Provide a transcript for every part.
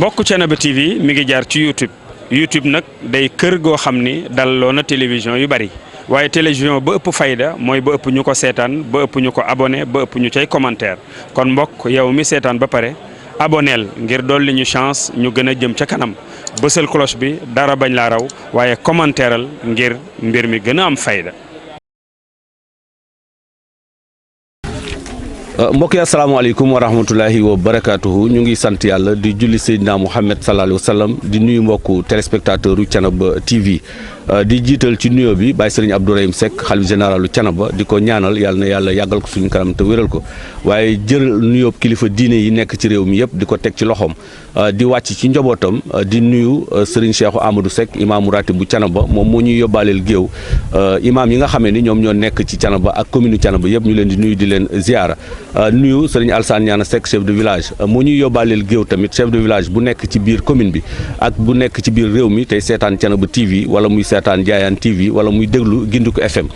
mbokk Thiénaba TV mi ngi jaar ci YouTube nag day kër goo xam ni dalloo na télévision yu bari waaye télévision ba ëpp fayda mooy ba ëpp ñu ko seetaan ba ëpp ñu ko abonné ba ëpp ñu cay commentaire kon mbokk yow mi seetaan ba pare aboneel ngir dolli ñu chance ñu gën a jëm ca kanam bësal cloche bi dara bañ laa raw waaye commentaireal ngir mbir mi gën a am fayda. mbokk yi asalaamaaleykum wa rahmatulahi wa barakaatuhu ñu ngi sant yàlla di julli Seydina Mouhamed sallallahu alayhi wa sallam di nuyu mbokku téléspectateur u Thiénaba TV di jiital ci nuyoo bi Baye Serigne Abdourahim Seck xalif généralu Thiénaba di ko ñaanal yàlla na yàlla yàggal ko suñu kanam te wéral ko waaye jël nuyoo kilifa diine yi nekk ci réew mi yëpp di ko teg ci loxoom di wàcc ci njabootam di nuyu Serigne Cheikh Amadou Seck imaamu ratib bu Thiénaba moom moo ñuy yóbbaaleel géew imaam yi nga xamee ni ñoom ñoo nekk ci Thiénaba ak commune Thiénaba yëpp ñu leen di nuyu di leen ziara nuyu Serigne Alsane Niane Seck chef de village moo ñuy yóbbaaleel géew tamit chef de village bu nekk ci biir commune bi ak bu nekk ci biir réew mi tey seetaan Thiénaba TV wala muy seetaan Jaayaan TV wala muy déglu Gindiku FM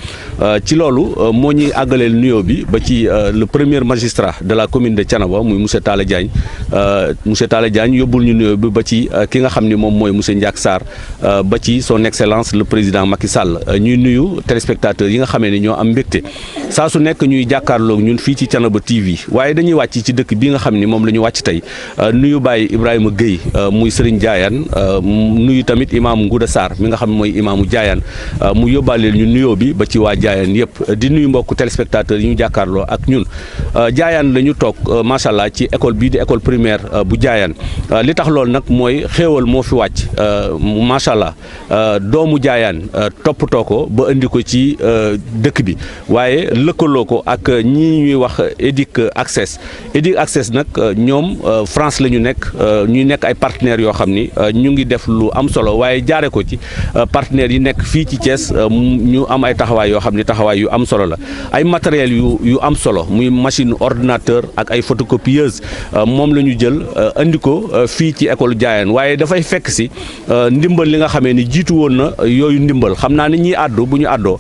ci loolu moo ñuy àggaleel nuyoo bi ba ci le premier magistrat de la commune de Thiénaba muy monsieur Talla Diagne yóbbul ñu nuyoo bi ba ci ki nga xam ni moom mooy monsieur Ndiak Sarr ba ci son excellence le président Macky Sall ñuy nuyu téléspectateurs yi nga xamee ni ñoo am mbégte saa su nekk ñuy jàkkaarloog ñun fii ci Thiénaba TV waaye dañuy wàcc ci dëkk bi nga xam ni moom la ñu wàcc tey nuyu Baye Ibrahima Gueye muy Serigne Diayane nuyu tamit imaamu Ngouda Sarr mi nga xam ne mooy imaamu Diayane mu yóbbaaleel ñu nuyoo bi ba ci waa Diayane yëpp di nuyu mbokku téléspectateurs yi ñu jàkkaarloo ak ñun Diayane la ñu toog macha allah ci école bii di école primaire bu Diayane li tax loolu nag mooy xéewal moo fi wàcc macha allah doomu Diayane toppatoo ko ba indi ko ci dëkk bi waaye lëkkaloo ko ak ñi ñuy wax Edic Access nag ñoom France la ñu nekk ñuy nekk ay partenaires yoo xam ni ñu ngi def lu am solo waaye jaare ko ci partenaires yi nekk fii ci Thiès ñu am ay taxawaay yoo xam ni taxawaay yu am solo la ay matériels yu am solo muy machine ordinateur ak ay photocopieuse moom la ñu jël indi ko fii ci école Diayane waaye dafay fekk si ndimbal li nga xamee ni jiitu woon na yooyu ndimbal xam naa ni ñiy àddu bu ñu àddoo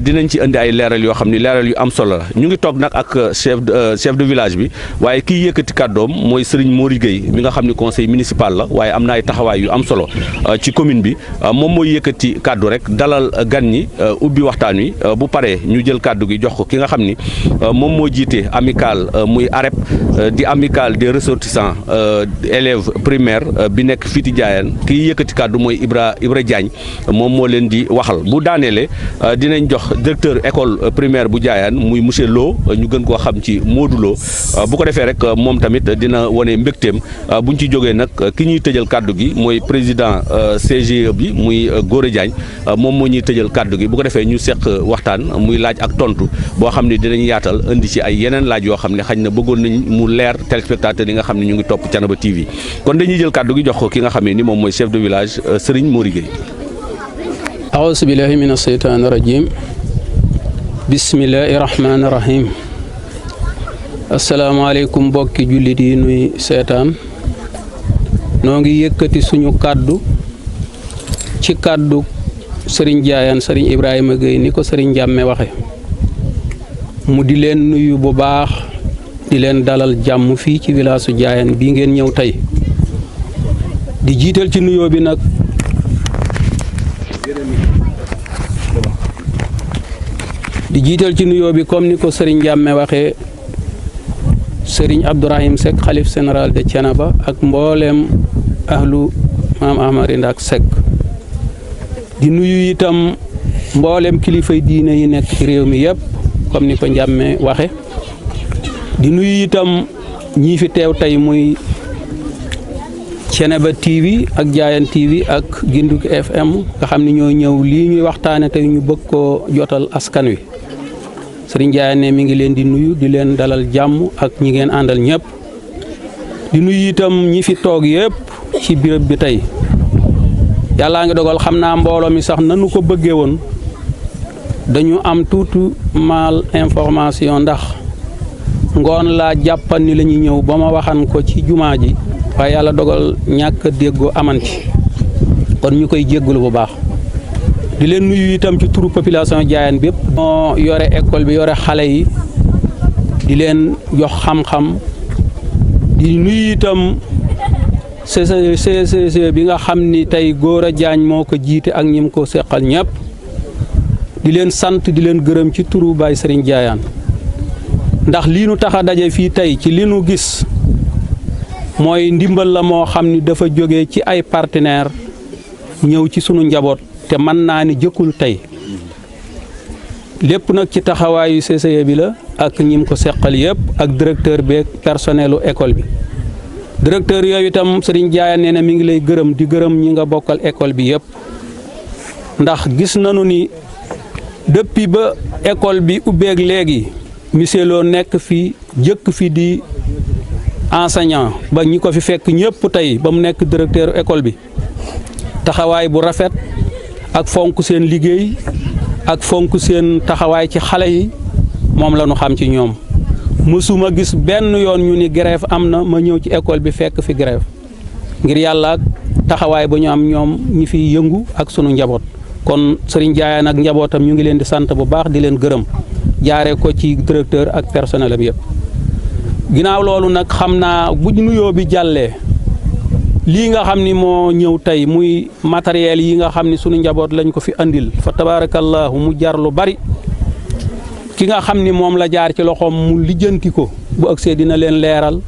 dinañ ci indi ay leeral yoo xam ni leeral yu am solo la ñu ngi toog nag ak chef de village bi waaye kii yëkkati kàddoom mooy Serigne Mori Gueye mi nga xam ni conseil municipal la waaye am na ay taxawaay yu am solo ci commune bi moom mooy yëkkati kàddu rek dalal gan ñi ubbi waxtaan wi bu paree ñu jël kàddu gi jox ko ki nga xam ni moom moo jiite amical muy AREP di amical des ressortissants élèves primaires bi nekk fii ci Diayane kii yëkkati kàddu mooy Ibra Diagne moom moo leen di waxal bu daaneele dinañ jox directeur école primaire bu Diayane muy monsieur Lo ñu gën koo xam ci Modou Lo bu ko defee rek moom tamit dina wane mbégteem buñ ci jógee nag ki ñuy tëjal kàddu gi mooy président CGE bi muy Gora Diagne moom moo ñuy tëjal kàddu gi bu ko defee ñu seq waxtaan muy laaj ak tontu boo xam ne dinañ yaatal indi ci ay yeneen laaj yoo xam ne xañ na bëggoon nañ mu leer téléspectateurs yi nga xam ne ñu ngi topp Thiénaba TV kon dañuy jël kàddu gi jox ko ki nga xam ne ni moom mooy chef de village Serigne Mori Gueye. aouzu billahi mina shaytaani rajim bismillahi rahmaani rahim asalaamaaleykum mbokki jullit yi nuy seetaan noo ngi yëkkati suñu kàddu ci kàddu Serigne Diayane Serigne Ibrahima Gueye ni ko Serigne Jàmme waxe mu di leen nuyu bu baax di leen dalal jàmm fii ci village su Diayane bii ngeen ñëw tey di jiital ci nuyoo bi nag comme ni ko Serigne Jàmme waxee Serigne Abdourahim Seck xalif général de Thiénaba ak mbooleem ahlu maam Ahmari Ndak Seck di nuyu itam mbooleem kilifay diine yi nekk ci réew mi yëpp comme ni ko Jàmme waxe di nuyu itam ñii fi teew tey muy Thiénaba TV ak Diayane TV ak Gindiku FM nga xam ni ñoo ñëw lii ñuy waxtaane tey ñu bëgg koo jotal askan wi Serigne Diayane mi ngi leen di nuyu di leen dalal jàmm ak ñi ngeen àndal ñëpp di nuyu itam ñi fi toog yëpp ci béréb bi tey yàllaa ngi dogal xam naa mbooloo mi sax nanu ko bëggee woon dañu am tuuti mal information ndax ngoon laa jàppan ni la ñuy ñëw ba ma waxan ko ci jumaa ji waaye yàlla dogal ñàkk déggoo amanti kon ñu koy jéggulu bu baax di leen nuyu itam ci turu population Diayane bépp moo yore école bi yore xale yi di leen jox xam-xam di nuyu itam CCC bi nga xam ni tey Gora Diagne moo ko jiite ak ñim ko seqal ñëpp di leen sant di leen gërëm ci turu Baye Serigne Diayane ndax lii nu tax a daje fii tey ci li nu gis mooy ndimbal la moo xam ni dafa jóge ci ay partenaires ñëw ci sunu njaboot te mën naa ni jëkkul tey lépp nag ci taxawaayu CCE bi la ak ñim ko seqal yëpp ak directeur bi ak personnelu école bi directeur yooyu itam Serigne Diayane nee na mi ngi lay gërëm di gërëm ñi nga bokkal école bi yëpp ndax gis nañu ni depuis ba école bi ubbeeg léegi monsieur Lo nekk fi jëkk fi di enseignant ba ñi ko fi fekk ñëpp tey ba mu nekk directeur école bi taxawaay bu rafet ak fonk seen liggéey ak fonk seen taxawaay ci xale yi moom la ñu xam ci ñoom mësuma gis benn yoon ñu ni grève am na ma ñëw ci école bi fekk fi grève ngir yàlla ak taxawaay bu ñu am ñoom ñi fi yëngu ak sunu njaboot kon Serigne Diayane ak njabootam ñu ngi leen di sant bu baax di leen gërëm jaaree ko ci directeur ak personnel am yëpp ginnaaw loolu nag xam naa bu nuyoo bi jàllee lii nga xam ni moo ñëw tey muy matériel yi nga xam ni sunu njaboot lañ ko fi andil fa tabaarakallaahu mu jar lu bari ki nga xam ni moom la jaar ci loxoom mu lijjanti ko bu agsee dina leen leeral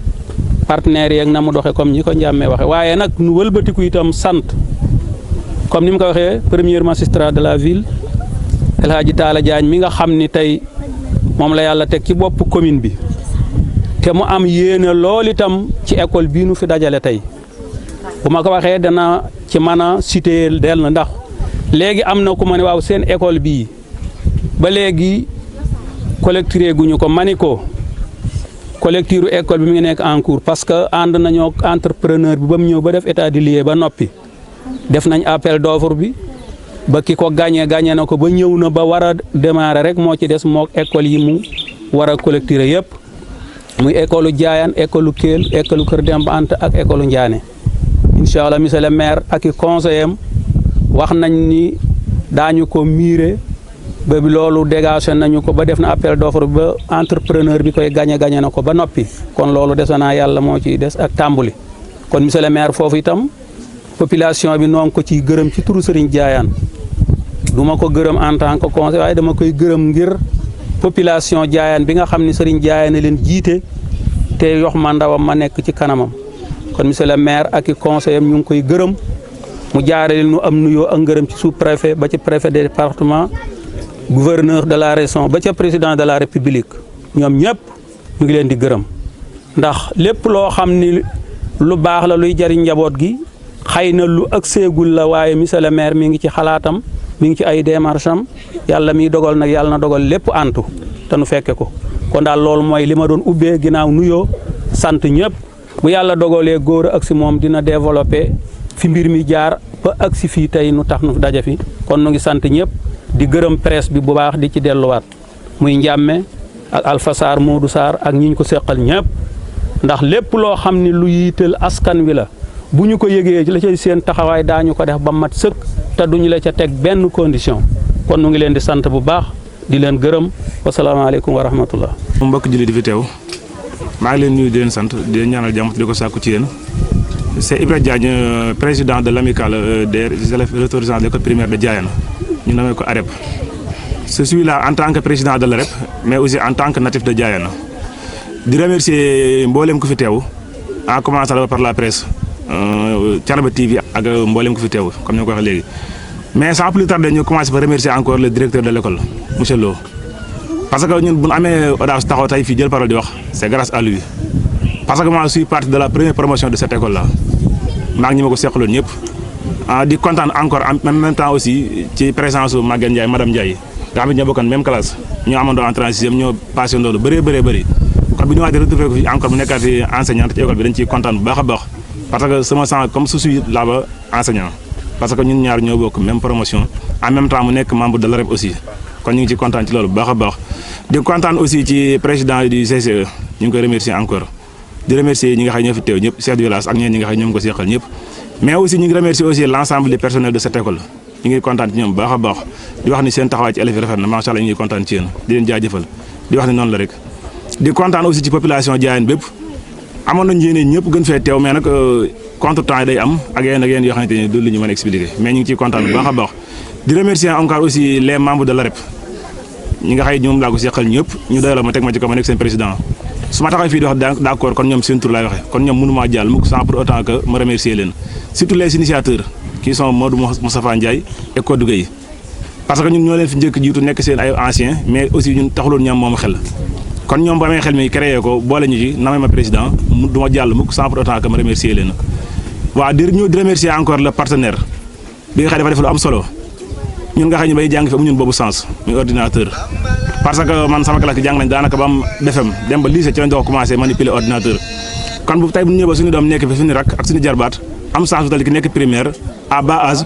partenaires yeeg na mu doxe comme ñi ko njàmmee waxe waaye nag nu wëlbatiku itam sant comme ni mu ko waxee premier magistrat de la ville El Hadji Talla Diagne mi nga xam ni tey moom la yàlla teg ci bopp commune bi te mu am yéene lool itam ci école bii nu fi dajale tey bu ma ko waxee dana ci mën a cité del na ndax léegi am na ku ma ne waaw seen école bii ba léegi collecté guñu ko mani ko collecture école bi mi ngi nekk en cours parce que ànd nañoo entrepreneur bi ba mu ñëw ba def état de lieu ba noppi def nañ appel d'offre bi ba ki ko gagné na ko ba ñëw na ba war a démarrer rek moo ci des mook école yi mu war a collecter yëpp muy école Diayane école Kell école Kër Demba Anta ak école Ndiané incha allah monsieur le maire ak i conseiller am wax nañ ni daañu ko miire ba loolu dégagé nañu ko ba def na appel d'offre ba entrepreneur bi koy gagné na ko ba noppi kon loolu dese naa yàlla moo ci des ak tàmbuli kon monsieur le maire foofu itam population bi noo ngi ko ciy gërëm ci turu Serigne Diayane du ma ko gërëm en tant que conseil waaye dama koy gërëm ngir population Diayane bi nga xam ne Serigne Diayane leen jiite te yox ma ndawam ma nekk ci kanamam kon monsieur le maire ak i conseil am ñu ngi koy gërëm mu jaarale nu am nuyoo ak ngërëm ci sous préfet ba ci préfet de département gouverneur de la région ba ca président de la république ñoom ñëpp ñu ngi leen di gërëm ndax lépp loo xam ni lu baax la luy jariñ njaboot gi xëy na lu ak seegul la waaye monsieur le maire mi ngi ci xalaatam mi ngi ci ay démarches am yàlla miy dogal nag yàlla na dogal lépp antu te nu fekke ko kon daal loolu mooy li ma doon ubbee ginnaaw nuyoo sant ñëpp bu yàlla dogalee góor ak si moom dina développé fi mbir mi jaar ba ak si fii tey nu tax nu daje fi kon nu ngi sant ñëpp di gërëm presse bi bu baax di ci delluwaat muy Njàmme ak Alpha Sarr Modou Sarr ak ñi ñu ko seqal ñëpp ndax lépp loo xam ni lu yiital askan wi la bu ñu ko yëgee la ca seen taxawaay daañu ko def ba mat sëkk te duñu la ca teg benn condition kon nu ngi leen di sant bu baax di leen gërëm wasalaamaaleykum wa rahmatullah. mbokk julli di fi teew maa ngi leen nuyu di leen sant di leen ñaanal jàmm di ko sàkku ci yéen c'est Ibrahima Diagne président de l'amicale des élèves retournant de l'école primaire de Diayane ñu nommé ko AREP. Je suis là en tant que président de l'AREP mais aussi en tant que natif de Diayane di remercier mboolem ku fi teew en commençant par la presse Thiénaba TV ak mboolem ku fi teew comme ni ma ko waxee léegi mais sans plus tarder ñu commencer par remercier encore le directeur de l'école monsieur Lo parce que ñun bu ñu amee audace taxaw tey fii jël parole di wax c'est grâce à lui parce que moi je suis partie de la première promotion de cette école là maa ngi ñi ma ko seqaloon ñëpp di kontaan encore en même temps aussi ci présence su Maguette Ndiaye madame Ndiaye nga xam ne ñoo bokkoon même classe ñoo amandoo en 36e ñoo passé ndoolu bëree kon bi ñu wax di retrouver ko fi encore mu nekkaat fi enseignante ci école bi dañ ciy kontaan bu baax a baax parce que sama sens comme je suis là-bas enseignant parce que ñun ñaar ñoo bokk même promotion en même temps mu nekk membre de l'AREP aussi kon ñu ngi ci kontaan ci loolu bu baax a baax di kontaan aussi ci président du CCE ñu ngi koy remercier encore di remercier ñi nga xam ñoo fi teew ñëpp chef de village ak ñeen ñi nga xam ñoom ko seqal ñëpp mais aussi ñu ngi remercier aussi l'ensemble du personnel de cette école ñu ngi kontaan ci ñoom bu baax a baax di wax ni seen taxawaay ci élèves yi rafet na macha Allah ñu ngi kontaan ci yéen di leen jaajëfal di wax ni noonu la rek di kontaan aussi ci population Diayane bépp amoon nañu yéene ñëpp gën fee teew mais nag contretemps yi day am ak yeneen yoo xamante ni du lu ñu mën a expliquer mais ñu ngi ciy kontaan bu baax a baax di remercier encore aussi les membres de l'AREP ñi nga xëy ñoom laa ko seqal ñëpp ñu doyaloo ma teg ma ci ko ma nekk seen président su ma taxaw fii di wax d'accord kon ñoom seen tur laay waxee kon ñoom mënumaa jàll mukk sans pour autant que ma remercier leen surtout les initiateurs qui sont Modou Moustapha Ndiaye et Codou Gueye parce que ñun ñoo leen fi njëkk jiitu nekk seen ay anciens mais aussi ñun taxuloon ñoom moom xel kon ñoom bu amee xel mi créé ko boole ñu ci namee ma président du ma jàll mukk sans pour autant que ma remercier leen waaw di remercier encore le partenaire bi nga xam dafa def lu am solo ñun nga xam ne bay jàng fi amu ñun boobu sens muy ordinateur parce que man sama classe jàng nañ daanaka ba am BFEM dem ba lycée ci lañ doon commencé manipuler ordinateur kon bu tey bu ñu ñëwee ba suñu doom nekk fi suñu rak ak suñu jarbaat am chance bu dal ki nekk primaire à bas âge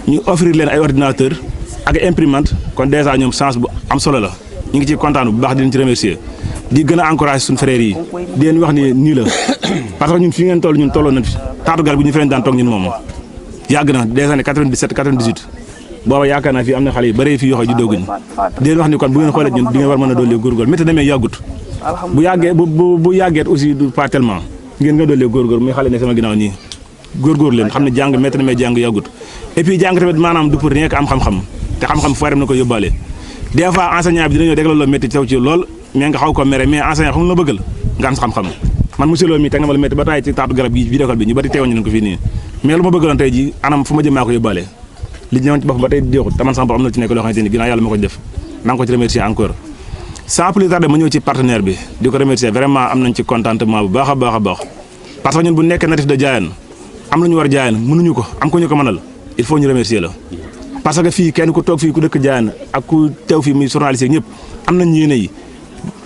ñu offrir leen ay ordinateur ak imprimante kon déjà ñoom chance bu am solo la ñu ngi ciy kontaan bu baax di leen ci remercier di gën a encourager suñu frères yi di leen wax ni nii la parce que ñun fi ngeen toll ñun tolloon nañ fi taatu garab bi ñu fi leen daan toog ñun moom yàgg na des années 97 98 booba yaakaar naa fii am na xale yu bëree fii yoo xam ne juddooguñ di leen wax ni kon bu ngeen xoolee ñun di ngeen war mën a dolli góorgóorlu métti na mais yàggut bu yàggeet aussi du pas tellement ngeen nga dolli góorgóorlu muy xale ne sama ginnaaw nii góorgóorlu leen xam ne jàng métti na mais jàng yàggut et puis jàng tamit maanaam du pour rien que am xam-xam te xam-xam foo dem na ko yóbbaale des fois enseignant bi dina ñëw dégloo la métti taw ci lool mais nga xaw ko mere mais enseignant xam nga la bëggal nga am xam-xam man monsieur Lo mi teg na ma la métti ba taay ci taatu garab gi bi école bi ñu bari teewoon ñu ko fii nii mais lu ma bëggaloon tey ji anam fu ma jëm maa ko yóbbaale li ñëwoon ci bopp ba tey jeexut te man sama bopp am na ci nekk loo xamante ni ginnaaw yàlla ma ko def maa ngi ko ci remercier encore sans plus tarder ma ñëw ci partenaire bi di ko remercier vraiment am nañ ci contentement bu baax a baax a baax parce que ñun bu nekkee natif de Diayène am nañu war Diayène mënuñu ko am ko ñu ko mënal il faut ñu remercier la parce que fii kenn ku toog fii ku dëkk Diayène ak ku teew fii muy journaliste yi ñëpp am nañ yéene yi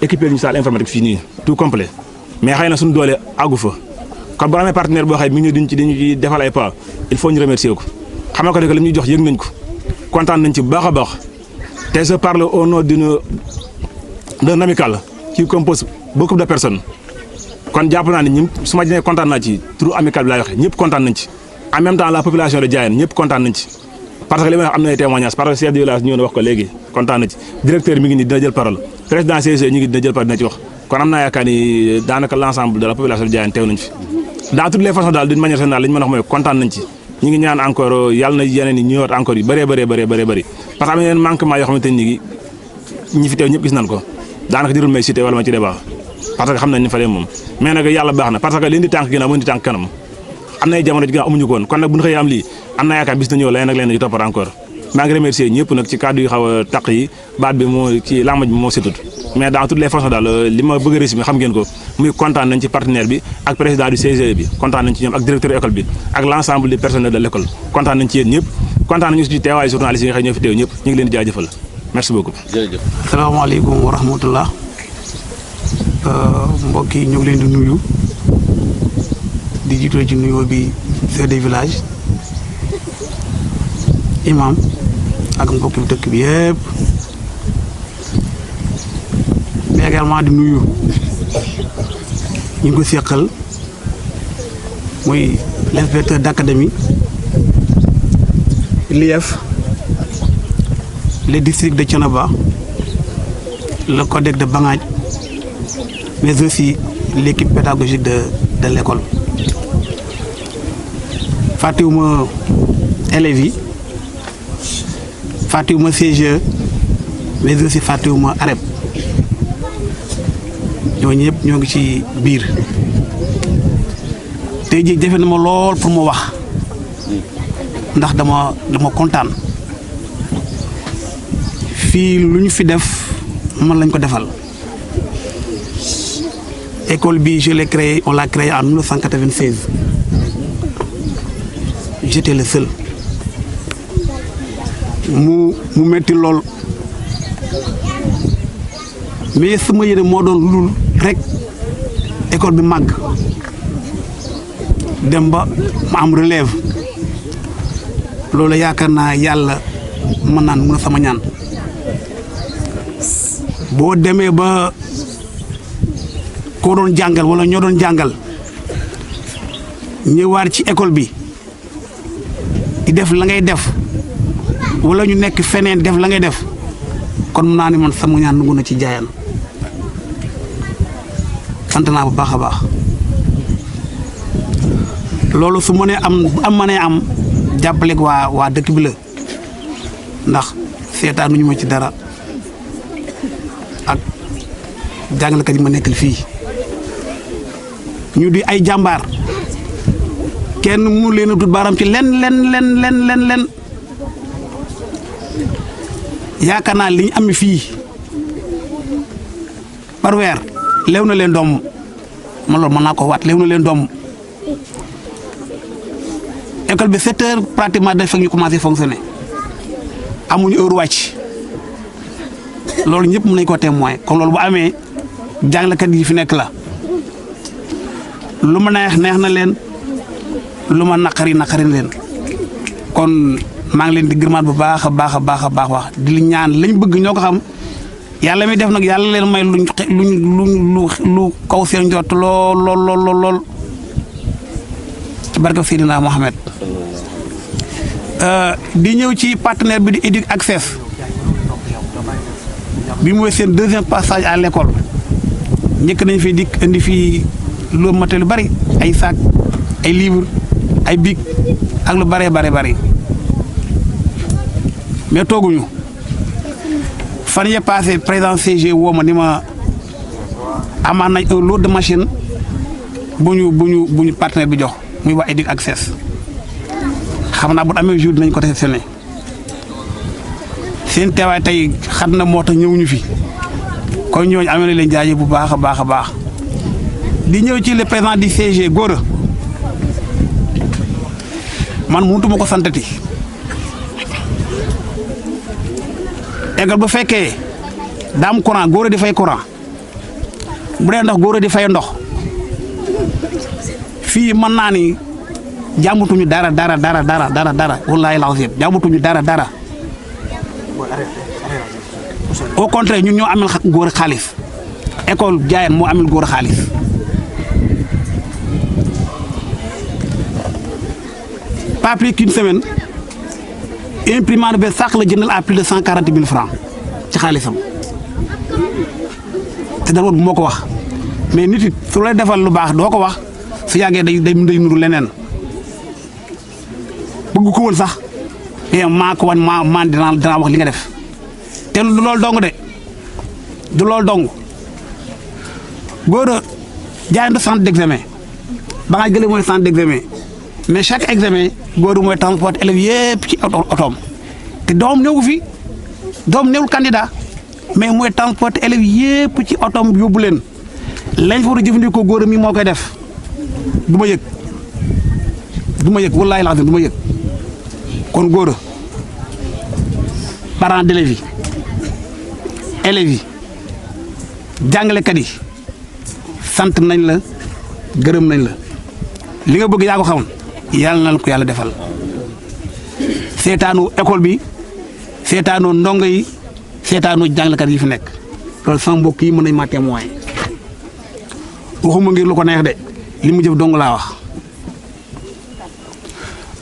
équipé ñu salle informatique fii nii tout complet mais xëy na suñu doole àggu fa kon bu amee partenaire boo xëy mi ngi diñu ci defal ay pas il faut ñu remercier ko xam nga ko ne que li ñuy jox yëg nañ ko kontaan nañ ci bu baax a baax te je parle au nom d'un amical qui compose beaucoup de personnes kon jàpp naa ne ñun su ma nee kontaan naa ci turu amical bi laay waxee ñëpp kontaan nañ ci en même temps la population de Diayène ñëpp kontaan nañ ci parce que li may wax am na ay témoignages parce que chef de village ñëw na wax ko léegi kontaan na ci directeur mi ngi nii dina jël parole président CGE ñu ngi dina jël parole dina ci wax kon am naa yaakaar ni daanaka l'ensemble de la population de Diayène teew nañ fi dans toutes les façons daal d'une manière générale li ñu mën a wax mooy kontaan nañ ci ñu ngi ñaan encore yàlla na yeneen yi ñëwaat encore yu bëree bëri parce que am na yeneen manquement yoo xamante ni ñi fi teew ñëpp gis nañ ko daanaka jërul may cité wala ma ci débat parce que xam nañ ni fa dem moom mais nag yàlla baax na parce que li indi tànk ginnaaw mu indi tànk kanam am na ay jamono ji amuñu ko woon kon nag bu ñu xëyee am lii am na yaakaar bis na ñëw leneen ak leneen yu toppat encore maa ngi remercier ñëpp nag ci kàddu yu xaw a taq yi baat bi moo ci làmb bi moo setut mais dans toutes les façons daal li ma bëgg a résumer xam ngeen ko muy kontaan nañ ci partenaire bi ak président du CGE bi kontaan nañ ci ñoom ak directeur école bi ak l'ensemble du personnel de l'école kontaan nañ ci yéen ñëpp kontaan nañu ci teewaayu journalistes yi nga xam ñoo fi teew ñëpp ñu ngi leen di jaajëfal merci beaucoup. jërëjëf. asalaamaaleykum wa rahmatullah mbokk yi ñu ngi leen di nuyu di jiital ci nuyoo bi chef de village imam ak mbokki dëkk bi yëpp mais également di nuyu ñu ngi ko seqal muy l'inspecteur d'académie l'IEF le district de Thiénaba le codec de Bangadj mais aussi l'équipe pédagogique de l'école fàttewuma élèves yi fàttewuma CGE mais aussi fàttewuma AREP ñooñu ñëpp ñoo ngi ci biir tey jii jafe na ma lool pour mu wax ndax dama kontaan fii lu ñu fi def man lañ ko defal école bi on l'a créé en 1996 j'étais le seul mu metti lool mais sama yéene moo doon lul rek école bi màgg dem ba ma am relève loolu yaakaar naa yàlla mën naan mun a sama ñaan boo demee ba koo doon jàngal wala ñoo doon jàngal ñëwaat ci école bi di def la ngay def wala ñu nekk feneen def la ngay def kon mun naa ne man sama ñaan nangu na ci Diayène sant naa bu baax a baax loolu su mënee am jàppale waa dëkk bi la ndax seetaanuñu ma ci dara ak jàngalekat yi ma nekkal fii ñu di ay jàmbaar kenn mënu leen a dut baaram ci len yaakaar naa li ñu am fii par weer lew na leen doom man loolu mën naa ko waat lew na leen doom école bi 7 heures pratiquement dafa ñu commencé fonctionner amuñu heure wàcc loolu ñëpp mën nañ ko témoin comme loolu bu amee jàngalekat yi fi nekk la lu ma neex na leen lu ma naqari na leen kon maa ngi leen di gërëmaat bu baax a baax wax di li ñaan lañ bëgg ñoo ko xam yàlla mi def nag yàlla leen may lu kaw seen njott lool ci barke Seydina Mohamed di ñëw ci partenaire bi di Edu Access bi mooy seen deuxième passage à l'école njëkk nañ fi dikk indi fii lu maté lu bari ay sac ay livre ay bic ak lu bari mais tooguñu fan yee passé président CG woo ma ni ma amaan nañ un lot de machine bu ñu partenaire bi jox muy waa Edu Access xam naa bu amee jour dinañ ko réceptionné seen teewaay tey xat na moo tax ñëwuñu fi kon ñooñu amee na leen jaajëf bu baax a baax di ñëw ci le président du CG Gora man mënutuma ko santati école bu fekkee daam courant Gora di fay courant bu dee ndox Gora di fay ndox fii mën naa ni jàmbutuñu dara wallaahi lazim jàmbutuñu dara au contraire ñun ñoo amel Gora xaalis école Diayane moo amel Gora xaalis pas plus qu'une semaine imprimante bi sax la jëndal à plus de 140 000 francs ci xaalisam te dara bu moo ko wax mais nit it su lay defal lu baax doo ko wax su yàggee day nuru leneen bëgg ko woon sax mais maa ko wan maa dinaa wax li nga def te du loolu dong Gora Diayane du centre d'examen ba nga jëlee mooy centre d'examen mais chaque examen Gora mooy transport élèves yëpp ci otoom te doom néew fi doom néewul candidat mais mooy transport élèves yëpp ci otoom yóbbu leen lañ fa war a jëfandikoo Gora mi moo koy def du ma yëg wallaahi lazim du ma yëg kon Gora parents d'élèves yi élèves yi jàngalekat yi sant nañ la gërëm nañ la li nga bëgg yaa ko xamoon yàlla na ko yàlla defal seetaanu école bi seetaanu ndongo yi seetaanu jàngalekat yi fi nekk loolu sama mbokk yi mën nañ ma témoin waxuma ngir lu ko neex de li mu jëf dong laa wax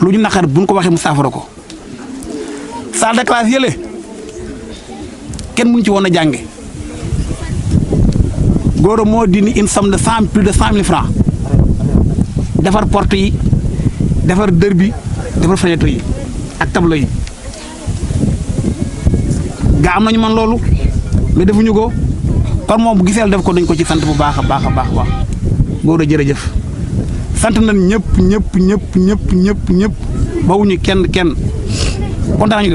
lu ñu naqar buñ ko waxee mu saafara ko salle de classe yële kenn mënu ci woon a jànge Gora moo dindi une somme de plus de 100 000 francs defar porte yi defar dër bi defar fenêtre yi ak tableau yi gaa am nañu man loolu mais defuñu ko kon moom bu giseel def ko dañ ko ci sant bu baax a baax Gora jërëjëf sant nañ ñëpp bawuñu kenn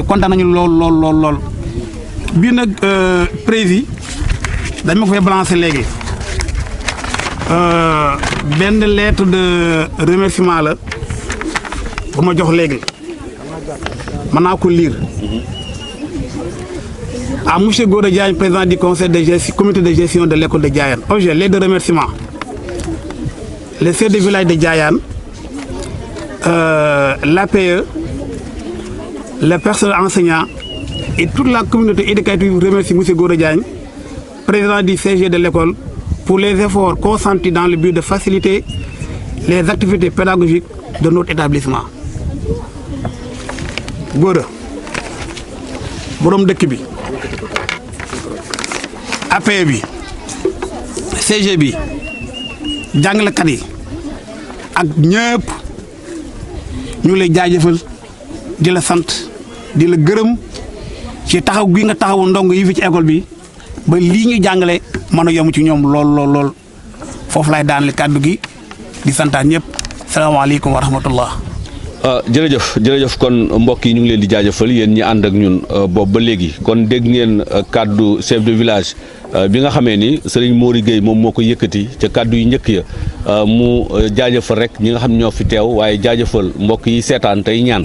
kontaan nañu lool bii nag prési dañ ma ko fay balancer léegi benn lettre de remerciement la bu ma jox léegi mën naa ko lire à monsieur Gora Diagne, président du conseil de gestion, comité de gestion de l'école de Diayane. Objet, lettre de remerciement. Le chef de village de Diayane, l'APE, le personnel enseignant et toute la communauté éducative remercie monsieur Gora Diagne, président du CG de l'école, pour les efforts consentis dans le but de faciliter les activités pédagogiques de notre établissement. Gora, borom dëkk bi, APE bi, CG bi, jàngalekat yi ak ñëpp ñu ngi lay jaajëfal di la sant di la gërëm ci taxaw gi nga taxawu ndongo yi fi ci école bi ba lii ñu jàngale mën a yomb ci ñoom lool foofu lay daanale kàddu gi di santaat ñëpp salaamaaleykum wa rahmatullah. jërëjëf kon mbokk yi ñu ngi leen di jaajëfal yéen ñi ànd ak ñun boobu ba léegi kon dégg ngeen kàddu chef de village bi nga xamee ni Serigne Mori Gueye moom moo ko yëkkati ca kàddu yu njëkk ya mu jaajëfal rek ñi nga xam ñoo fi teew waaye jaajëfal mbokk yi seetaan tey ñaan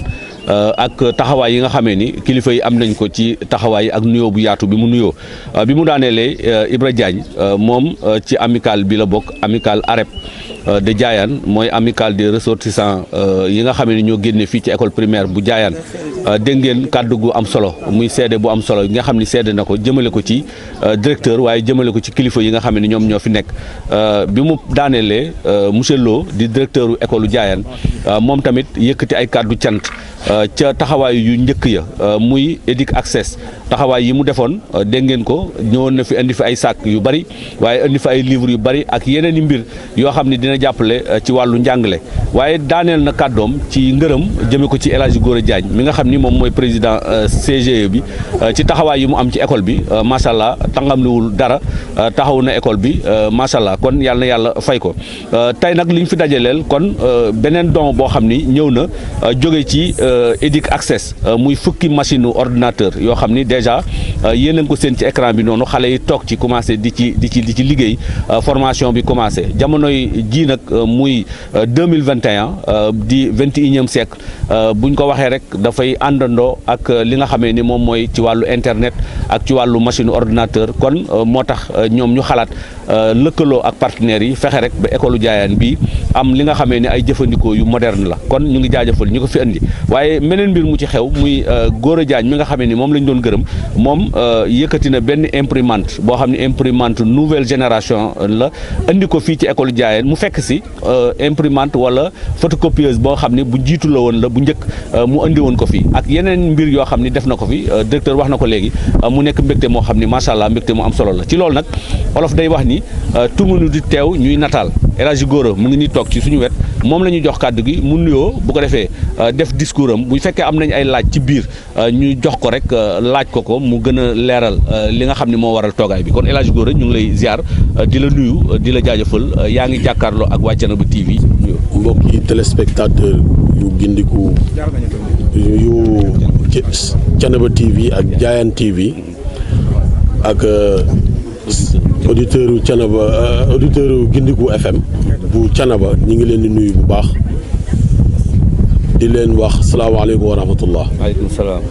ak taxawaay yi nga xamee ni kilifa yi am nañ ko ci taxawaay ak nuyoo bu yaatu bi mu nuyoo bi mu daaneelee Ibra Diagne moom ci amical bi la bokk amical AREP de Diayane mooy amicale des ressortissants yi nga xam ne ñoo génne fii ci école primaire bu Diayane dégg ngeen kàddu gu am solo muy seede bu am solo yi nga xam ni seede na ko jëmale ko ci directeur waaye jëmale ko ci kilifa yi nga xam ne ñoom ñoo fi nekk bi mu daaneelee monsieur Lo di directeur u école Diayane moom tamit yëkkati ay kàddu cant ca taxawaay yu njëkk ya muy Edic Access taxawaay yi mu defoon dégg ngeen ko ñëwoon na fi indi fi ay sac yu bari waaye indi fi ay livres yu bari ak yeneen i mbir yoo xam ne dina jàppale ci wàllu njàngale waaye daaneel na kàddoom ci ngërëm jëme ko ci El Hadji Gora Diagne mi nga xam ni moom mooy président CGE bi ci taxawaay yi mu am ci école bi macha allah tàngamliwul dara taxaw na école bi macha allah kon yàlla na yàlla fay ko tey nag li ñu fi dajaleel kon beneen don boo xam ni ñëw na jóge ci Edic Access muy fukki machine ordinateur yoo xam ni déjà yéen a ngi ko seen ci écran bi noonu xale yi toog ci commencé di ci liggéey formation bi commencé jamonoy ji nag muy 2021 di 21e siècle buñ ko waxee rek dafay àndandoo ak li nga xamee ni moom mooy ci wàllu internet ak ci wàllu machine ordinateur kon moo tax ñoom ñu xalaat lëkkaloo ak partenaires yi fexe rek ba école Diayane bi am li nga xamee ni ay jëfandikoo yu moderne la kon ñu ngi jaajëfal ñu ko fi andi waaye meneen mbir mu ci xew muy Gora Diagne mi nga xamee ni moom lañ doon gërëm moom yëkkati na benn imprimante boo xam ne imprimante nouvelle génération la andi ko fii ci école Diayane mu fekk si imprimante wala photocopieuse boo xam ne bu jiitu la woon la bu njëkk mu andi woon ko fii ak yeneen mbir yoo xam ni def na ko fi directeur wax na ko léegi mu nekk mbégte moo xam ni macha allah mbégte mu am solo la ci loolu nag olof day wax ni tungunu di teew ñuy nataal El Hadji Gora mu ngi nii toog ci suñu wet moom la ñuy jox kàddu gi mu nuyoo bu ko defee def discours am bu fekkee am nañ ay laaj ci biir ñu jox ko rek laaj ko mu gën a leeral li nga xam ne moo waral toogaay bi kon El Hadji Gora ñu ngi lay ziar di la nuyu di la jaajëfal yaa ngi jàkkaarloo ak waa Thiénaba TV. mbokki téléspectateur yu gindiku yu Thiénaba TV ak Diayane TV ak auditeur yu Thiénaba auditeur yu gindiku FM bu Thiénaba ñu ngi leen di nuyu bu baax di leen wax salaamaaleykum wa rahmatullah. waaleykum salaam.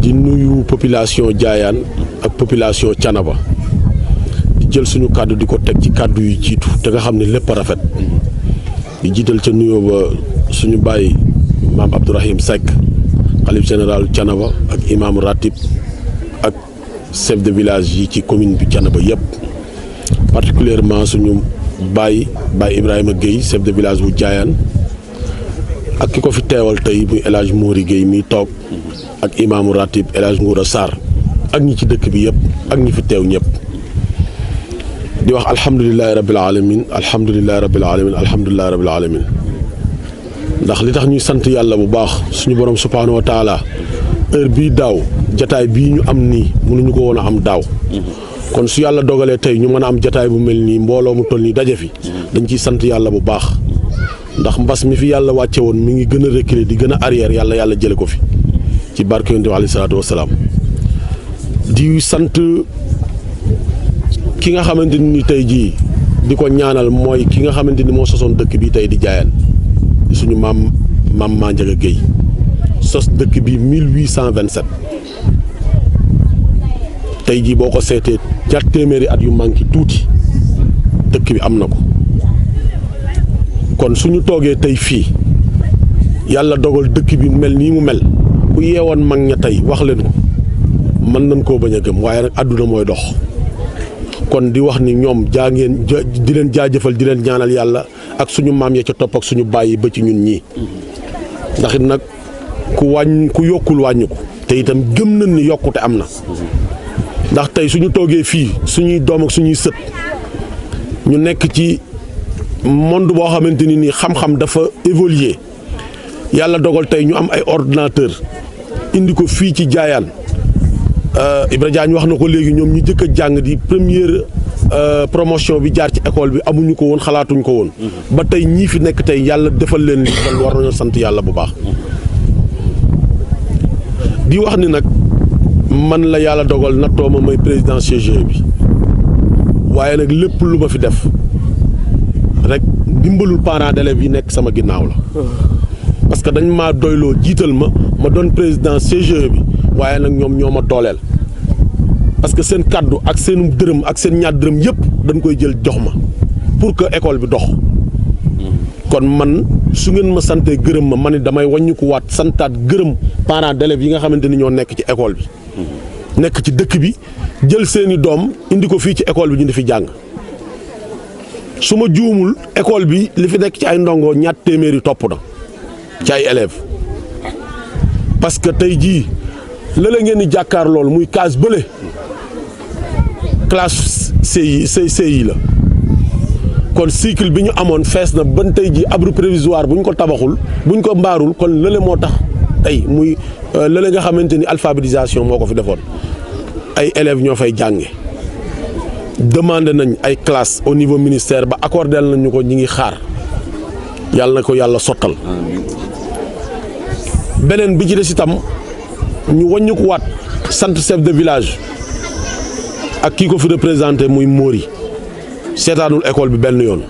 di nuyu population Diayane ak population Thiénaba di jël suñu kàddu di ko teg ci kàddu yu jiitu te nga xam ne lépp a rafet di jiital ca nuyoo ba suñu bàyyi maam Abdourahim Seck xalif général Thiénaba ak imam ratib ak chef de village yi ci commune bi Thiénaba yëpp particulièrement suñu Baye Ibrahima Gueye chef de village bu Diayane ak ki ko fi teewal tey muy El Hadji Mori Gueye mi toog ak imaamu ratib El Hadji Ngoura Sarr ak ñi ci dëkk bi yëpp ak ñi fi teew ñëpp di wax alhamdulilahi rabbil alamin alhamdulilahi rabbil alamin alhamdulilahi rabbil alamin ndax li tax ñuy sant yàlla bu baax suñu borom subhaanahu wa taala heure bii daaw jataay bii ñu am nii mënuñu ko woon a am daaw kon su yàlla dogalee tey ñu mën a am jataay bu mel nii mbooloo mu toll nii daje fi dañ ciy sant yàlla bu baax ndax mbas mi fi yàlla wàcce woon mi ngi gën a reculer di gën a arrière yàlla jële ko fi ci barke yonent bi alayhi salaatu wasalaam di sant ki nga xamante ni tey jii di ko ñaanal mooy ki nga xamante ni moo sosoon dëkk bi tey di Diayane di suñu maam Mandiaga Gueye sos dëkk bi 1827 tey jii boo ko seetee ñaar téeméeri at yu manqué tuuti dëkk bi am na ko kon suñu toogee tey fii yàlla dogal dëkk bi mel nii mu mel ku yeewoon mag ña tey wax leen ko mën nañ koo bañ a gëm waaye nag àdduna mooy dox kon di wax ni ñoom di leen jaajëfal di leen ñaanal yàlla ak suñu maam ya ca topp ak suñu bàyyi ba ci ñun ñii ndax it nag ku yokkul wàññiku te itam gëm nañ ni yokkute am na ndax tey suñu toogee fii suñuy doom ak suñuy sët ñu nekk ci monde boo xamante ni nii xam-xam dafa évoluer yàlla dogal tey ñu am ay ordinateur indi ko fii ci Diayane Ibra Diagne wax na ko léegi ñoom ñu jëkk a jàng di première promotion bi jaar ci école bi amuñu ko woon xalaatuñ ko woon ba tey ñii fi nekk tey yàlla defal leen li kon war nañoo sant yàlla bu baax di wax ni nag man la yàlla dogal nattoo ma may président CGE bi waaye nag lépp lu ma fi def rek dimbalul parents d'élèves yi nekk sama ginnaaw la parce que dañ maa doyloo jiital ma doon président CGE bi waaye nag ñoom ñoo ma dooleel parce que seen kaddu ak seen dërëm ak seen ñaar dërëm yëpp dañ koy jël jox ma pour que école bi dox kon man su ngeen ma santee gërëm ma ni damay wàññiku waat santaat gërëm parents d'élèves yi nga xamante ni ñoo nekk ci école bi nekk ci dëkk bi jël seeni doom indi ko fii ci école bi ñu di fi jàng su ma juumul école bi li fi nekk ci ay ndongo ñaat téeméeri topp na ci ay élèves parce que tey jii lële ngeen di jàkkaar lool muy case bële classe CI la kon cycle bi ñu amoon fees na ban tey jii abri provisoire bu ñu ko tabaxul bu ñu ko mbaarul kon lële moo tax tey muy lële nga xamante ni alphabétisation moo ko fi defoon ay élèves ñoo fay jànge demandé nañ ay classe au niveau ministère ba accordé nañu ko ñi ngi xaar yàlla na ko yàlla sottal beneen bi ci des itam ñu wàññi ko waat sant chef de village ak kii ko fi représenté muy Mori seetaanul école bi benn yoon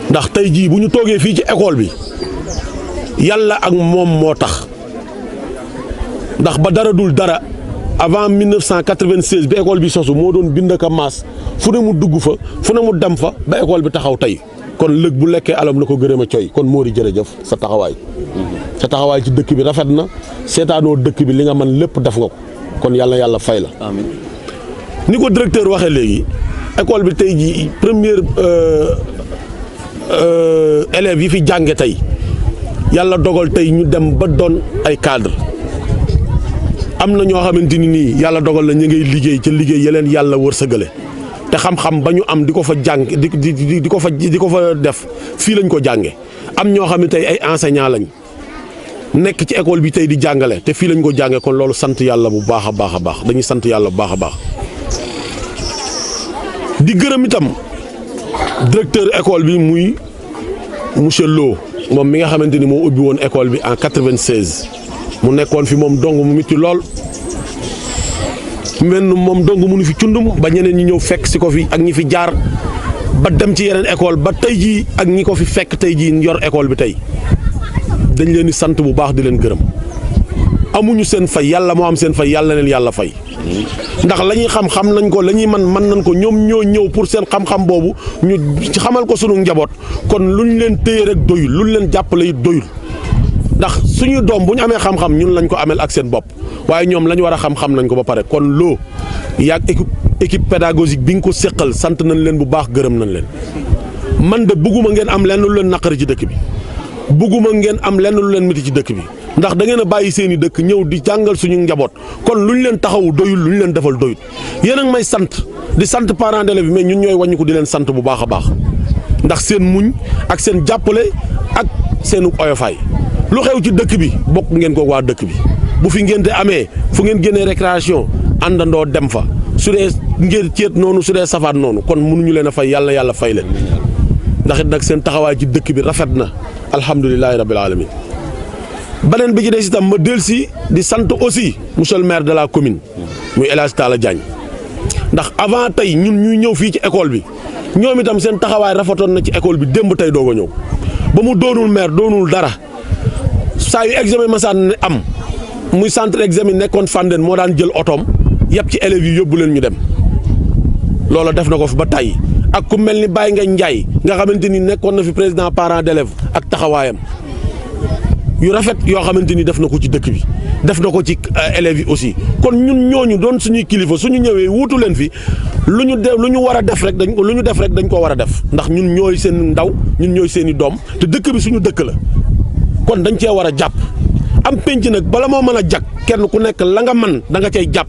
ndax tey jii bu ñu toogee fii ci école bi yàlla ak moom moo tax ndax ba dara dul dara avant 1996 bi école bi sosu moo doon bind ka maas fu ne mu dugg fa fu ne mu dem fa ba école bi taxaw tey kon lëg bu lekkee alam la ko gërëm a coy kon Mori jërëjëf sa taxawaay ci dëkk bi rafet na seetaanoo dëkk bi li nga mën lépp def nga ko kon yàlla fay la. amiin ni ko directeur waxee léegi école bi tey jii première élèves yi fi jànge tey yàlla dogal tey ñu dem ba doon ay cadre am na ñoo xamante ni nii yàlla dogal na ñu ngay liggéey ca liggéey yeleen yàlla wërsëgale te xam-xam ba ñu am di ko fa jàng di ko fa def fii lañ ko jànge am ñoo xam ne tey ay enseignants lañ nekk ci école bi tey di jàngale te fii lañ ko jànge kon loolu sant yàlla bu baax a baax a baax dañuy sant yàlla bu baax a baax di gërëm itam directeur école bi muy monsieur Lo moom mi nga xamante ni moo ubbi woon école bi en 96 mu nekkoon fi moom dong mu mitti lool moom dong mu nu fi cundum ba ñeneen ñi ñëw fekk si ko fi ak ñi fi jaar ba dem ci yeneen école ba tey jii ak ñi ko fi fekk tey jii yor école bi tey dañ leen di sant bu baax di leen gërëm amuñu seen fay yàlla moo am seen fay yàlla leen yàlla fay ndax la ñuy xam nañ ko la ñuy mën nañ ko ñoom ñoo ñëw pour seen xam-xam boobu ñu xamal ko sunu njaboot kon luñ leen téye rek doyul luñ leen jàppale it doyul ndax suñu doom bu ñu amee xam-xam ñun lañ ko amel ak seen bopp waaye ñoom la ñu war a xam-xam nañ ko ba pare kon loo yàgg équipe pédagogique bi nga ko séqal sant nañ leen bu baax gërëm nañ leen man de bëgguma ngeen am lenn lu leen naqari ci dëkk bi bëgguma ngeen am lenn lu leen métti ci dëkk bi ndax da ngeen a bàyyi seen i dëkk ñëw di jàngal suñu njaboot kon lu ñu leen taxawu doyul lu ñu leen defal doyul yéen a ngi may sant di sant parents d'élèves bi mais ñun ñooy wàññi ko di leen sant bu baax a baax ndax seen muñ ak seen jàppale ak seenu oyofaay lu xew ci dëkk bi bokk ngeen ko waa dëkk bi bu fi ngénte amee fu ngeen génnee récréation àndandoo dem fa su dee ngeen ceet noonu su dee safaat noonu kon mënuñu leen a fay yàlla fay leen ndax it nag seen taxawaay ci dëkk bi rafet na alhamdulilahi rabbil alamin beneen bi ci des itam ma dellusi di sant aussi monsieur le maire de la commune muy El Hadj Talla Diagne ndax avant tey ñun ñuy ñëw fii ci école bi ñoom itam seen taxawaay rafetoon na ci école bi démb tey doog a ñëw ba mu doonul maire doonul dara saa yu examen masaan ne am muy centre examen nekkoon Fandène moo daan jël otoom yëpp ci élèves yi yóbbu leen ñu dem loolu def na ko fi ba tey ak ku mel ni Baye Ngagne Ndiaye nga xamante ni nekkoon na fi président parent d'élèves ak taxawaayam yu rafet yoo xamante ni def na ko ci dëkk bi def na ko ci élèves yi aussi kon ñun ñooñu doon suñuy kilifa suñu ñëwee wuutu leen fi lu ñu war a def rek dañ ko war a def ndax ñun ñooy seen ndaw ñun ñooy seen i doom te dëkk bi suñu dëkk la kon dañ cee war a jàpp am penc nag bala moo mën a jag kenn ku nekk la nga man da nga cay jàpp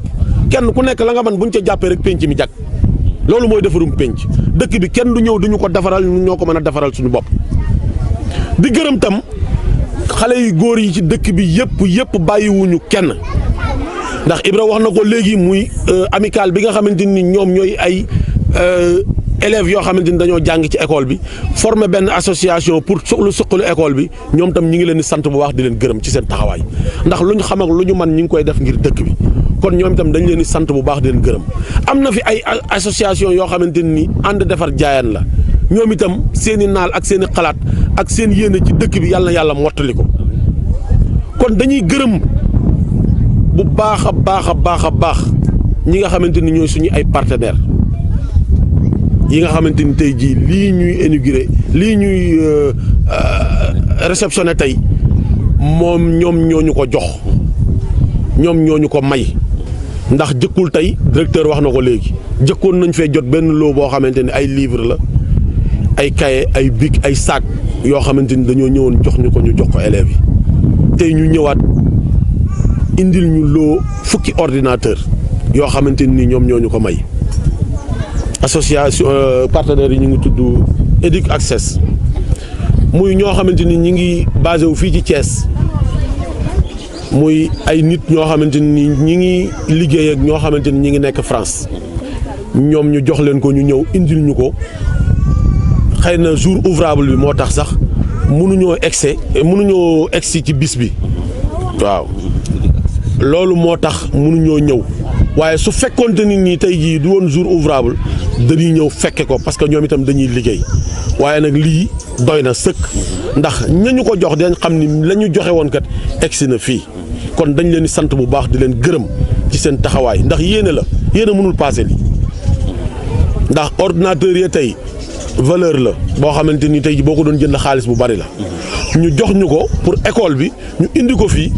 kenn ku nekk la nga man buñ ca jàppee rek penc mi jag loolu mooy defarum penc dëkk bi kenn du ñëw duñu ko defaral ñun ñoo ko mën a defaral suñu bopp di gërëm tam xale yu góor yi ci dëkk bi yëpp bàyyiwuñu kenn ndax Ibra wax na ko léegi muy amical bi nga xamante ni ñoom ñooy ay élèves yoo xamante ni dañoo jàng ci école bi former benn association pour suqalu école bi ñoom tam ñi ngi leen di sant bu baax di leen gërëm ci seen taxawaay ndax lu ñu xam ak lu ñu man ñi ngi koy def ngir dëkk bi kon ñoom itam dañ leen di sant bu baax di leen gërëm. am na fi ay association yoo xamante ni ànd defar jaayaan la ñoom itam seen i naal ak seen i xalaat ak seen yéene ci dëkk bi yàlla na yàlla mottali ko kon dañuy gërëm bu baax a baax ñi nga xamante ni ñooy suñu ay partenaires yi nga xamante ni tey jii lii ñuy inauguré lii ñuy réceptionné tey ñoom ñooñu ko jox ñoom ñooñu ko may ndax jëkkul tey directeur wax na ko léegi jëkkoon nañ fee jot benn lot boo xamante ni ay livre la ay cahier ay bic ay sac yoo xamante ni dañoo ñëwoon jox ñu ko élèves yi tey ñu ñëwaat indil ñu loo fukki ordinateur yoo xamante ni ñoom ñooñu ko may association partenaires yi ñu ngi tudd Educ Access muy ñoo xamante ni ñi ngi basé wu fii ci Thiès muy ay nit ñoo xamante ni ñi ngi liggéey ak ñoo xamante ni ñi ngi nekk France ñoom ñu jox leen ko ñu ñëw indil ñu ko xëy na jour ouvrable bi moo tax sax mënuñoo egsi ci bis bi waaw loolu moo tax mënuñoo ñëw waaye su fekkoonte nit ñi tey jii du woon jour ouvrable dañuy ñëw fekke ko parce que ñoom itam dañuy liggéey waaye nag lii doy na sëkk ndax ñañu ko jox dañ xam ni la ñu joxe woon kat egsi na fii kon dañ leen di sant bu baax di leen gërëm ci seen taxawaay ndax yéene la yéene mënul passé lii ndax ordinateur yi tey valeur la boo xamante ni tey ji boo ko doon jënd xaalis bu bari la ñu jox ñu ko pour école bi ñu indi ko fii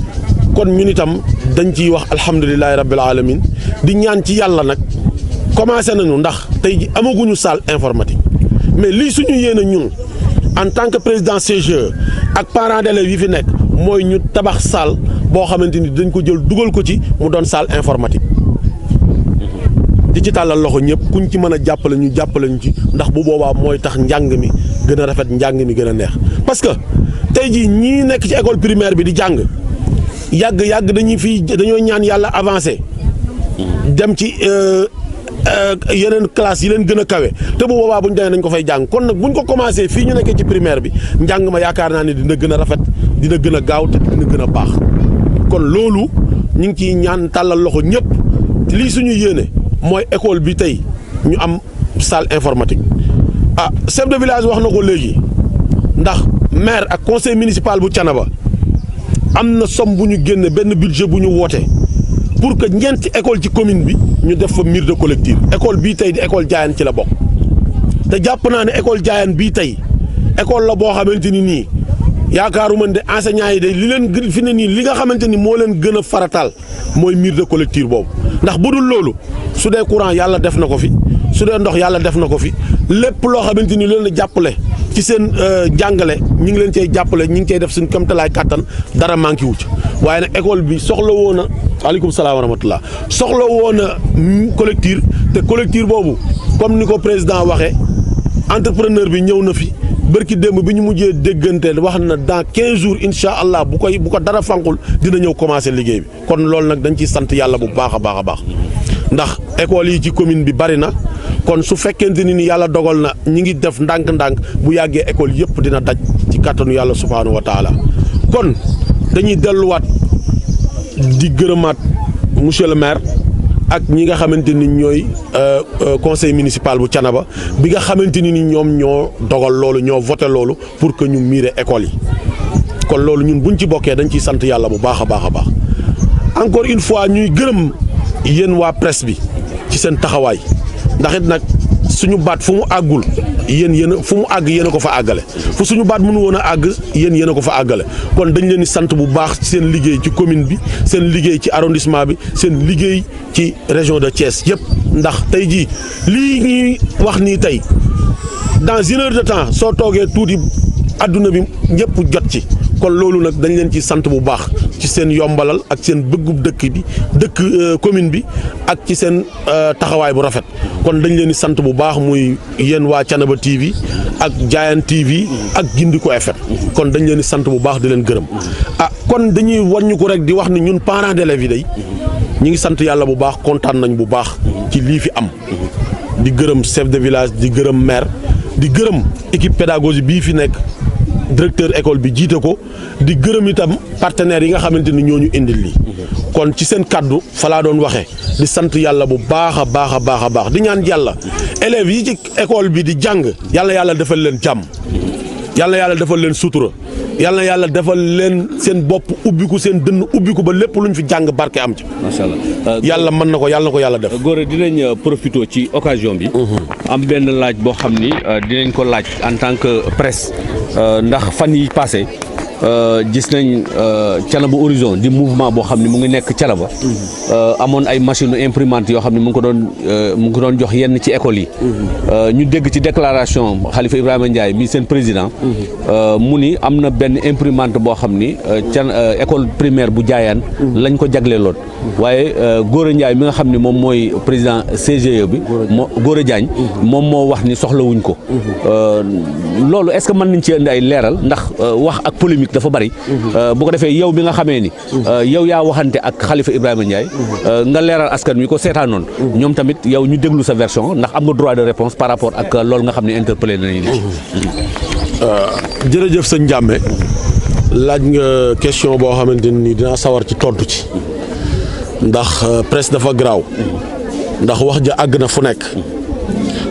kon ñun itam dañ ciy wax alhamdulilahi rabbil alamin di ñaan ci yàlla nag commencé nañu ndax tey ji amaguñu salle informatique mais lii suñu yéene ñun en tant que président CGE ak parents d'élèves yi fi nekk mooy ñu tabax salle boo xamante ni dañ ko jël dugal ko ci mu doon salle informatique di ci tàllal loxo ñëpp kuñ ci mën a jàppale ñu ci ndax bu boobaa mooy tax njàng mi gën a rafet njàng mi gën a neex parce que tey jii ñii nekk ci école primaire bi di jàng yàgg dañoo ñaan yàlla avancé dem ci yeneen classe yi leen gën a kawe te bu boobaa bu ñu demee nañ ko fay jàng kon nag bu ñu ko commencé fii ñu nekkee ci primaire bi njàng ma yaakaar naa ne dina gën a rafet dina gën a gaaw te dina gën a baax kon loolu ñu ngi ciy ñaan tàllal loxo ñëpp lii suñu yéene mooy école bi tey ñu am salle informatique chef de village wax na ko léegi ndax maire ak conseil municipal bu Thiénaba am na somme bu ñu génne benn budget bu ñu woote pour que ñeenti école ci commune bi ñu def fa mur de collectif école bii tey di école Diayane ci la bokk te jàpp naa ne école Diayane bii tey école la boo xamante ni nii yaakaaruma ne enseignants yi de li leen fi ne nii li nga xamante ni moo leen gën a farataal mooy mur de collectif boobu ndax bu dul loolu su dee courant yàlla def na ko fi su dee ndox yàlla def na ko fi lépp loo xamante ni leen la jàppale ci seen jàngale ñi ngi leen cey jàppale ñi ngi cey def suñ kamtalaay kàttan dara manqué wu ci waaye nag école bi soxla woon na waaleykum salaam wa rahmatullah soxla woon na collectif te collectif boobu comme ni ko président waxee entrepreneur bi ñëw na fi bërki démb bi ñu mujjee déggante wax na dans 15 jours incha allah bu ko dara fanqul dina ñëw commencé liggéey bi kon loolu nag dañ ciy sant yàlla bu baax a baax ndax école yi ci commune bi bari na kon su fekkente ni yàlla dogal na ñi ngi def ndànk-ndànk bu yàggee école yëpp dina daj ci kàttanu yàlla subhaanahu wa taala kon dañuy delluwaat di gërëmaat monsieur le maire ak ñi nga xamante ni ñooy conseil municipal bu Thiénaba bi nga xamante ni ñoom ñoo dogal loolu ñoo voté loolu pour que ñu miire école yi kon loolu ñun buñ ci bokkee dañ ciy sant yàlla bu baax a baax encore une fois ñuy gërëm yéen waa presse bi ci seen taxawaay ndax it nag suñu baat fu mu àggul yéen fu mu àgg yéen a ko fa àggale fu suñu baat mënu woon a àgg yéen a ko fa àggale kon dañ leen di sant bu baax seen liggéey ci commune bi seen liggéey ci arrondissement bi seen liggéey ci région de Thiès yëpp ndax tey jii lii ñuy wax nii tey dans une heure de temps soo toogee tuuti adduna bi ñëpp jot ci kon loolu nag dañ leen ci sant bu baax ci seen yombalal ak seen bëggub commune bi ak ci seen taxawaay bu rafet kon dañ leen di sant bu baax muy yéen waa Thiénaba TV ak Diayane TV ak Gindiku FM kon dañ leen di sant bu baax di leen gërëm kon dañuy wàññi ko rek di wax ni ñun parents d'élèves yi day ñi ngi sant yàlla bu baax kontaan nañ bu baax ci lii fi am di gërëm chef de village di gërëm maire di gërëm équipe pédagogique bii fi nekk directeur école bi jiite ko di gërëm itam partenaires yi nga xamante ni ñoo ñu indil lii kon ci seen kaddu fa laa doon waxee di sant yàlla bu baax a baax di ñaan yàlla élèves yi ci école bi di jàng yàlla defal leen jàmm yàlla defal leen sutura yàlla defal leen seen bopp ubbiku seen dënn ubbiku ba lépp luñ fi jàng barke am ci. macha allah yàlla mën na ko yàlla def. Gora dinañ profité ci occasion bi. am benn laaj boo xam ni dinañ ko laaj en tant que presse ndax fan yi passé gis nañ Thiénaba Horizon di mouvement boo xam ne mu ngi nekk Thiénaba amoon ay machine imprimante yoo xam ne mu ngi ko doon jox yenn ci école yi ñu dégg ci déclaration Khalifa Ibrahima Ndiaye mi seen président mu ni am na benn imprimante boo xam ni école primaire bu Diayane lañ ko jagleeloon waaye Gora Ndiaye mi nga xam ne moom mooy président CGE bi Gora Diagne moom moo wax ni soxlawuñ ko loolu est-ce que mën nañ ci indi ay leeral ndax wax ak polémique dafa bari bu ko defee yow bi nga xamee ni yow yaa waxante ak Khalifa Ibrahima Ndiaye nga leeral askan wi ko seetaanoon ñoom tamit yow ñu déglu sa version ndax am nga droit de réponse par rapport ak loolu nga xam ne interpellé nañu ci. jërëjëf sëñ Ndiamé laaj nga question boo xamante ni dinaa sawar ci tontu ci ndax presse dafa garaaw ndax wax ja àgg na fu nekk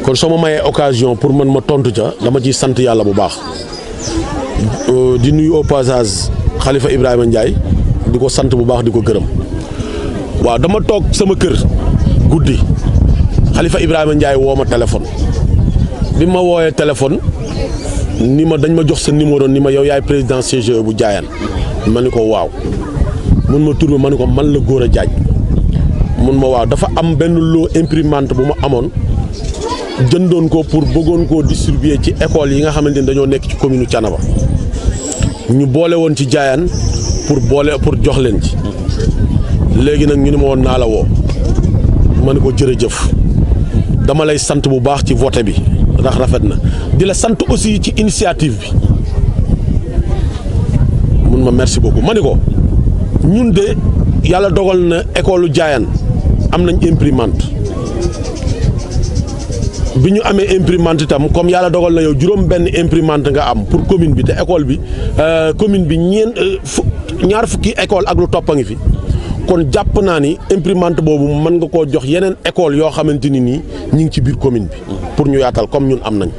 kon soo ma mayee occasion pour mën ma tontu ca dama ciy sant yàlla bu baax. di nuyu au passage Khalifa Ibrahima Ndiaye di ko sant bu baax di ko gërëm waaw dama toog sama kër guddi Khalifa Ibrahima Ndiaye woo ma téléphone bi ma wooyee téléphone ni ma dañ ma jox sa numéro ni ma yow yaay président CGE bu Diayane ma ni ko waaw mun ma tur ma ni ko man la Gora Diagne mun ma waaw dafa am benn lot imprimante bu ma amoon jëndoon ko pour bëggoon koo distribuer ci école yi nga xamante ni dañoo nekk ci commune Thiénaba ñu boole woon ci Diayane pour jox leen ci léegi nag ñu ne ma woon naa la woo ma ne ko jërëjëf dama lay sant bu baax ci vote bi ndax rafet na di la sant aussi ci initiative bi mun ma merci beaucoup ma ne ko ñun de yàlla dogal na école Diayane am nañ imprimante bi ñu amee imprimante itam comme yàlla dogal na yow juróom benn imprimante nga am pour commune bi te école bi commune bi ñaar fukki école ak lu topp a ngi fi kon jàpp naa ni imprimante boobu mën nga koo jox yeneen école yoo xamante ni nii ñi ngi ci biir commune bi pour ñu yaatal comme ñun am nañ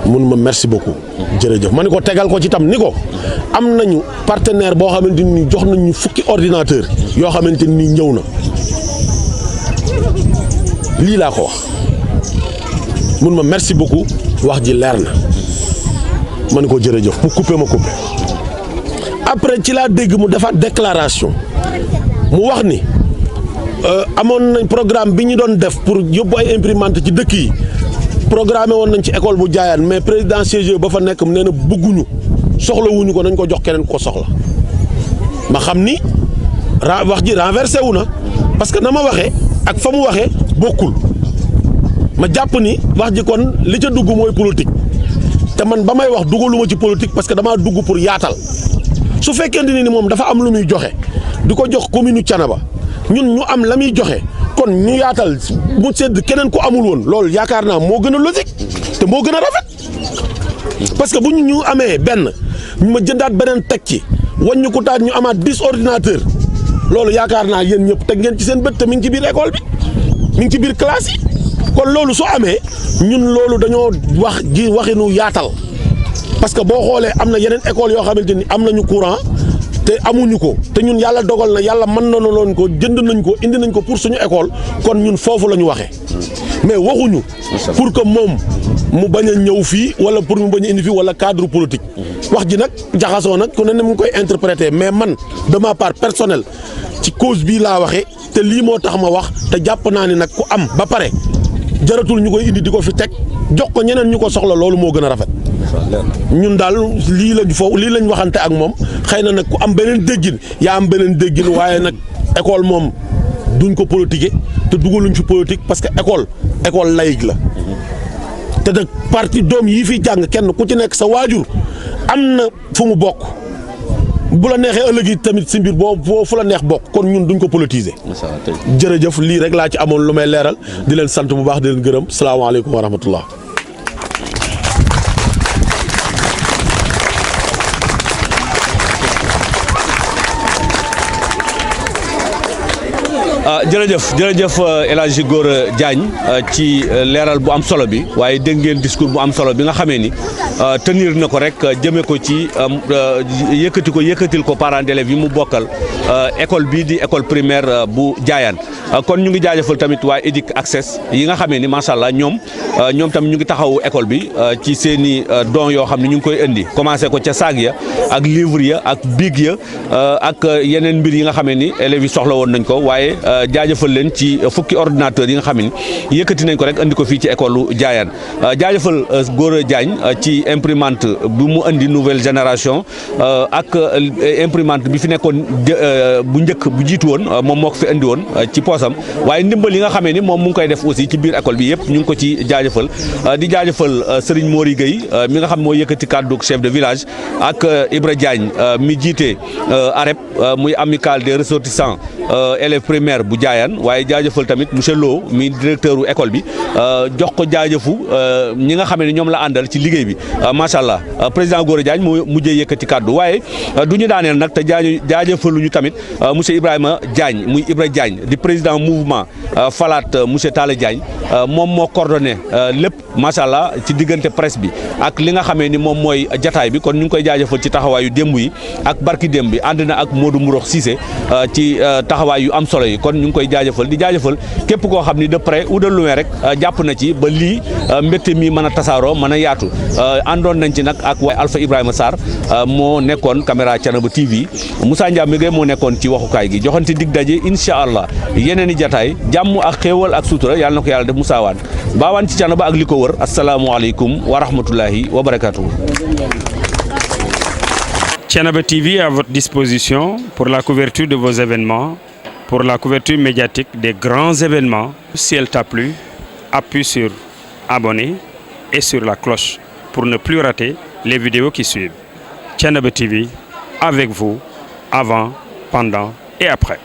mun ma merci beaucoup jërëjëf ma ni ko tegal ko ci tam ni ko am nañu partenaire boo xamante ni jox nañ ñu fukki ordinateur yoo xamante ni ñëw na lii laa ko wax mun ma merci beaucoup wax ji leer na ma ni ko jërëjëf mu coupé ma coupé après ci laa dégg mu defaat déclaration mu wax ni amoon nañ programme bi ñu doon def pour yóbbu ay imprimante ci dëkk yi programmé woon nañ ci école bu Diayane mais président CGE ba fa nekk mu nee na bëgguñu soxlawuñu ko nañ ko jox keneen ko soxla ma xam ni wax ji renversé wu na parce que na ma waxee ak fa mu waxee bokkul ma jàpp ni wax ji kon li ca dugg mooy politique te man ba may wax dugaluma ci politique parce que damaa dugg pour yaatal su fekkente ni moom dafa am lu muy joxe di ko jox commune Thiénaba ñun ñu am la muy joxe kon ñu yaatal mu sedd keneen ku amul woon loolu yaakaar naa moo gën a logique te moo gën a rafet parce que bu ñu amee benn ñu ma jëndaat beneen teg ci wàññi ko taat ñu amaat 10 ordinateur loolu yaakaar naa yéen ñëpp teg ngeen ci seen bët te mi ngi ci biir école bi mi ngi ci biir classe yi kon loolu su amee ñun loolu dañoo wax ji waxinu yaatal parce que boo xoolee am na yeneen école yoo xamante ni am nañu courant te amuñu ko te ñun yàlla dogal na yàlla mën na loon ko jënd nañ ko indi nañ ko pour suñu école kon ñun foofu la ñu waxee mais waxuñu pour que moom mu bañ a ñëw fii wala pour mu bañ a indi fii wala cadre politique wax ji nag jaxasoo nag ku ne mu ngi koy interpréter mais man de ma part personnelle ci cause bii laa waxee te lii moo tax ma wax te jàpp naa ni nag ku am ba pare jaratul ñu koy indi di ko fi teg jox ko ñeneen ñu ko soxla loolu moo gën a rafet. ñun daal lii lañ waxante ak moom xëy na nag ku am beneen déggin yaa am beneen déggin waaye nag école moom duñ ko politiquer te dugaluñ fi politique parce que école laïque la te nag parti doom yi fi jàng kenn ku ci nekk sa waajur am na fu mu bokk bu la neexee ëllëg yi tamit si mbir boo fu la neex bokk kon ñun duñ ko politiser. jërëjëf lii rek laa ci amoon lu may leeral di leen sant bu baax di leen gërëm salaamaaleykum wa rahmatullah. jërëjëf El Hadji Gora Diagne ci leeral bu am solo bi waaye dégg ngeen discours bu am solo bi nga xamee ni tenir na ko rek jëme ko ci yëkkatil ko parents d'élèves yi mu bokkal école bii di école primaire bu Diayane kon ñu ngi jaajëfal tamit waa Edic Access yi nga xamee ni macha allah ñoom tamit ñu ngi taxawu école bi ci seen i dons yoo xam ne ñu ngi koy indi commencé ko ca saag ya ak livre ya ak bic ya ak yeneen mbir yi nga xamee ni élèves yi soxla woon nañ ko waaye jaajëfal leen ci fukki ordinateur yi nga xam ne yëkkati nañ ko rek andi ko fii ci école Diayane jaajëfal Gora Diagne ci imprimante bi mu andi nouvelle génération ak imprimante bi fi nekkoon bu njëkk bu jiitu woon moom moo ko fi andi woon ci poosam waaye ndimbal yi nga xamee ni moom mu ngi koy def aussi ci biir école bi yëpp ñu ngi ko ci jaajëfal di jaajëfal Serigne Mori Gueye mi nga xam moo yëkkati kàddu chef de village ak Ibra Diagne mi jiite AREP muy amicale des ressortissants élèves primaires bu Diayane waaye jaajëfal tamit monsieur Lo mi directeur u école bi jox ko jaajëfu ñi nga xam ne ñoom la àndal ci liggéey bi macha allah président Gora Diagne moo mujjee yëkkati kàddu waaye du ñu daaneel nag te jaajëfaluñu tamit monsieur Ibrahima Diagne muy Ibra Diagne di président mouvement Falaat monsieur Talla Diagne moom moo coordonné lépp macha allah ci diggante presse bi ak li nga xamee ni moom mooy jataay bi kon ñu ngi koy jaajëfal ci taxawaayu démb yi ak barki démb bi ànd na ak Modou Mourox Cissé ci taxawaay yu am solo yi kon ñu ngi koy jaajëfal di jaajëfal képp koo xam ni de près ou de loin rek jàpp na ci ba lii mbégte mi mën a tasaaroo mën a yaatu àndoon nañ ci nag ak waaye Alpha Ibrahima Sarr moo nekkoon caméra Thiénaba TV Moussa Ndiame Gueye moo nekkoon ci waxukaay gi joxante dig daje incha allah yeneen i jataay jàmm ak xéewal ak sutura yàlla na ko yàlla def Moussa Wane baawaan ci Thiénaba ak li ko wër asalaamualeykum wa rahmatullahi wa barakatuhu. Thiénaba TV à votre disposition pour la couverture de vos événements, pour la couverture médiatique des grands événements. Si elle t'a plu, appuie sur abonner et sur la cloche pour ne plus rater les vidéos qui suivent. Thiénaba TV avec vous avant, pendant et après.